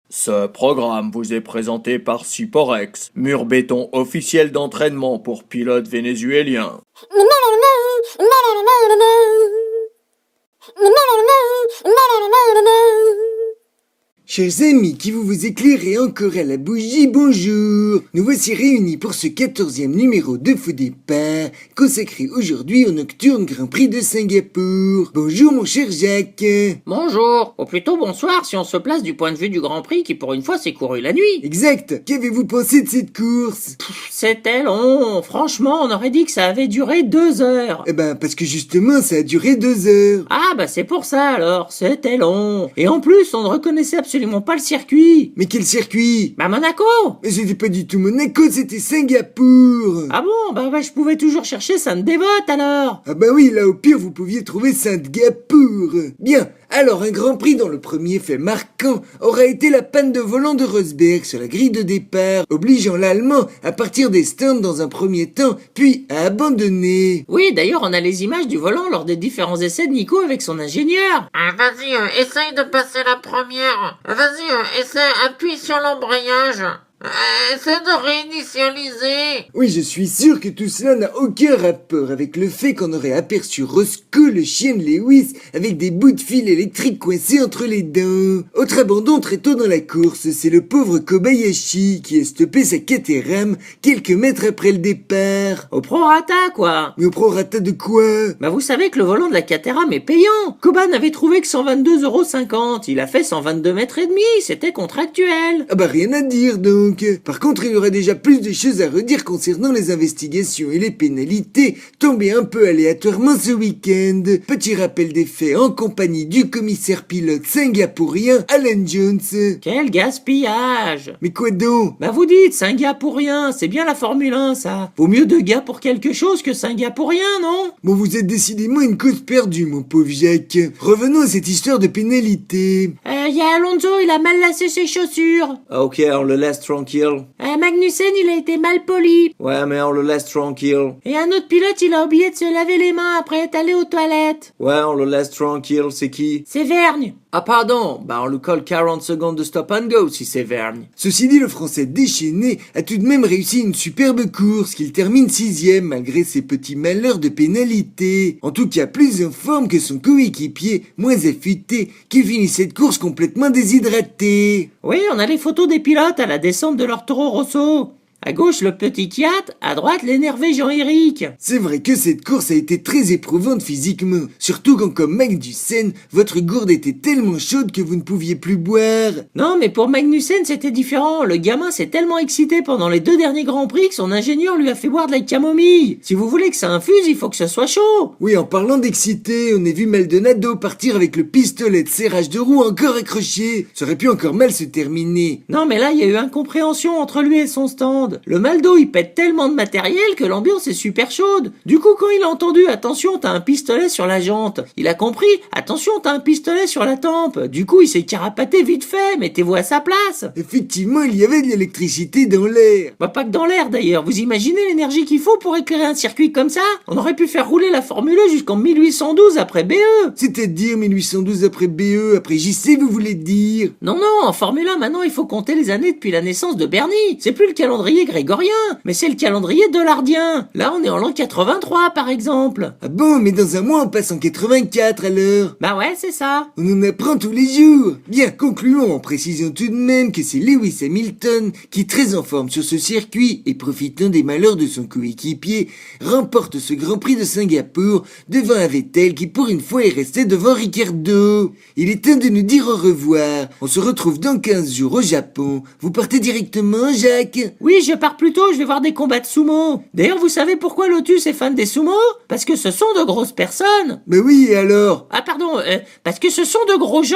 Ce programme vous est présenté par Siporex, mur béton officiel d'entraînement pour pilotes vénézuéliens. Chers amis qui vous éclairez encore à la bougie, bonjour. Nous voici réunis pour ce 14e numéro de Faux Départ, consacré aujourd'hui au nocturne Grand Prix de Singapour. Bonjour mon cher Jacques. Bonjour, ou plutôt bonsoir si on se place du point de vue du Grand Prix qui pour une fois s'est couru la nuit. Exact. Qu'avez-vous pensé de cette course? C'était long, franchement on aurait dit que ça avait duré 2 heures. Eh ben, parce que justement, ça a duré 2 heures. Ah bah c'est pour ça alors, c'était long. Et en plus on ne reconnaissait absolument pas le circuit. Mais quel circuit? Bah Monaco. Mais c'était pas du tout Monaco, c'était Singapour. Ah bon, bah je pouvais toujours chercher Sainte-Dévote alors. Ah bah oui, là au pire vous pouviez trouver Singapour. Bien, alors un Grand Prix dont le premier fait marquant aura été la panne de volant de Rosberg sur la grille de départ, obligeant l'Allemand à partir des stands dans un premier temps, puis à abandonner. Oui, d'ailleurs on a les images du volant lors des différents essais de Nico avec son ingénieur. Vas-y, essaye de passer la première. Vas-y, appuie sur l'embrayage. Essaie de réinitialiser. Oui, je suis sûr que tout cela n'a aucun rapport avec le fait qu'on aurait aperçu Roscoe, le chien de Lewis, avec des bouts de fil électriques coincés entre les dents. Autre abandon très tôt dans la course, c'est le pauvre Kobayashi qui a stoppé sa Caterham quelques mètres après le départ. Au prorata quoi. Mais au prorata de quoi? Bah vous savez que le volant de la Caterham est payant. Koban avait trouvé que 122,50 €. Il a fait 122 mètres et demi, c'était contractuel. Ah bah rien à dire donc. Par contre, il y aurait déjà plus de choses à redire concernant les investigations et les pénalités tombées un peu aléatoirement ce week-end. Petit rappel des faits en compagnie du commissaire pilote singapourien Alan Jones. Quel gaspillage. Mais quoi donc? Bah vous dites, 5 gars pour rien, c'est bien la Formule 1 ça. Vaut mieux 2 gars pour quelque chose que 5 gars pour rien, non? Bon, vous êtes décidément une cause perdue, mon pauvre Jacques. Revenons à cette histoire de pénalité. Y a Alonso, il a mal lacé ses chaussures. Ok, on le laisse tranquille. Magnussen, il a été mal poli. Ouais, mais on le laisse tranquille. Et un autre pilote, il a oublié de se laver les mains après être allé aux toilettes. Ouais, on le laisse tranquille, c'est qui? C'est Vergne. Ah pardon, bah on lui colle 40 secondes de stop and go si c'est Vergne. Ceci dit, le Français déchaîné a tout de même réussi une superbe course qu'il termine 6ème malgré ses petits malheurs de pénalité. En tout cas, plus en forme que son coéquipier, moins affûté, qui finit cette course complètement déshydraté. Oui, on a les photos des pilotes à la descente de leur Toro Rosso. À gauche, le petit Kiat, à droite, l'énervé Jean-Éric. C'est vrai que cette course a été très éprouvante physiquement, surtout quand comme Magnussen, votre gourde était tellement chaude que vous ne pouviez plus boire. Non, mais pour Magnussen, c'était différent. Le gamin s'est tellement excité pendant les 2 derniers Grands Prix que son ingénieur lui a fait boire de la camomille. Si vous voulez que ça infuse, il faut que ce soit chaud. Oui, en parlant d'excité, on a vu Maldonado partir avec le pistolet de serrage de roue encore accroché. Ça aurait pu encore mal se terminer. Non, mais là, il y a eu incompréhension entre lui et son stand. Le Maldo, il pète tellement de matériel que l'ambiance est super chaude. Du coup, quand il a entendu « Attention, t'as un pistolet sur la jante », il a compris « Attention, t'as un pistolet sur la tempe ». Du coup, il s'est carapaté vite fait, mettez-vous à sa place. Effectivement, il y avait de l'électricité dans l'air. Bah pas que dans l'air d'ailleurs, vous imaginez l'énergie qu'il faut pour éclairer un circuit comme ça? On aurait pu faire rouler la Formule 1 jusqu'en 1812 après BE. C'est-à-dire 1812 après BE, après JC, vous voulez dire? Non, non, en Formule 1, maintenant, il faut compter les années depuis la naissance de Bernie. C'est plus le calendrier grégorien, mais c'est le calendrier dollardien. Là, on est en l'an 83, par exemple. Ah bon, mais dans un mois, on passe en 84 alors. Bah ouais, c'est ça. On en apprend tous les jours. Bien, concluons en précisant tout de même que c'est Lewis Hamilton qui, très en forme sur ce circuit et profitant des malheurs de son coéquipier, remporte ce Grand Prix de Singapour devant un Vettel qui pour une fois est resté devant Ricciardo. Il est temps de nous dire au revoir. On se retrouve dans 15 jours au Japon. Vous partez directement, Jacques? Oui, je pars plus tôt, je vais voir des combats de sumo. D'ailleurs, vous savez pourquoi Lotus est fan des sumo? Parce que ce sont de grosses personnes. Bah oui, et alors? Ah pardon, parce que ce sont de gros gens.